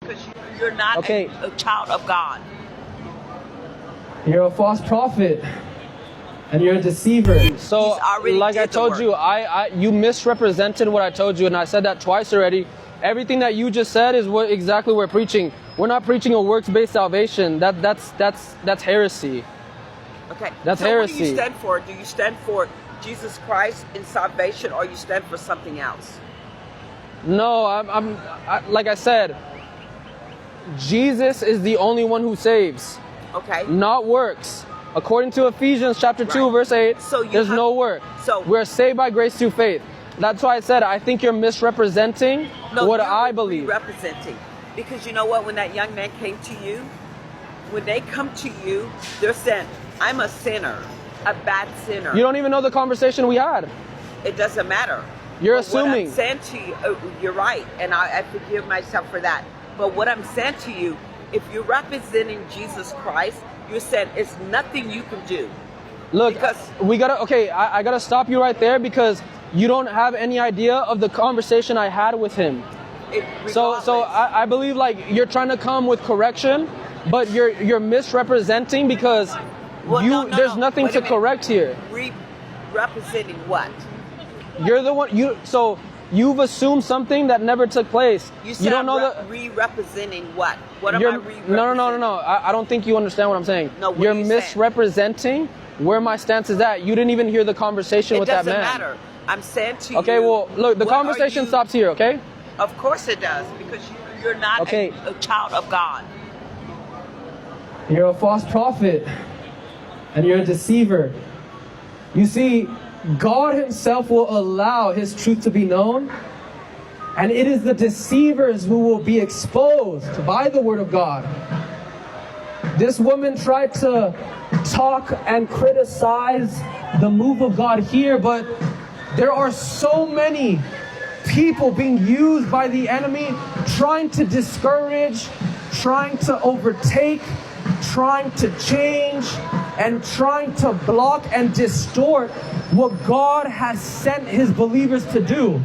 Because you're not a child of God. You're a false prophet. And you're a deceiver. So, like I told you, you misrepresented what I told you, and I said that twice already. Everything that you just said is what exactly we're preaching. We're not preaching a works-based salvation. That's heresy. Okay. That's so heresy. What do you stand for? Do you stand for Jesus Christ in salvation, or you stand for something else? No, like I said, Jesus is the only one who saves. Okay. Not works. According to Ephesians chapter 2, verse 8, there's no work. So we're saved by grace through faith. That's why I said I think you're misrepresenting what I believe. Representing. Because you know what? When that young man came to you, when they come to you, they're saying, I'm a sinner, a bad sinner. You don't even know the conversation we had. It doesn't matter. You're assuming. What I'm saying to you, you're right, and I forgive myself for that. But what I'm saying to you, if you're representing Jesus Christ, you said it's nothing you can do. Look, because I gotta stop you right there because you don't have any idea of the conversation I had with him. So I believe like you're trying to come with correction, but you're misrepresenting because there's nothing to correct here. Representing what? You're the one you've assumed something that never took place. You don't know representing what? What am I re-representing? No. I don't think you understand what I'm saying. No, what you're are you misrepresenting where my stance is at. You didn't even hear the conversation with that man. It doesn't matter. I'm saying to you. Okay, well, look, the conversation stops here, okay? Of course it does, because you're not a child of God. You're a false prophet, and you're a deceiver. You see, God himself will allow his truth to be known, and it is the deceivers who will be exposed by the word of God. This woman tried to talk and criticize the move of God here, but there are so many people being used by the enemy, trying to discourage, trying to overtake, trying to change, and trying to block and distort what God has sent his believers to do.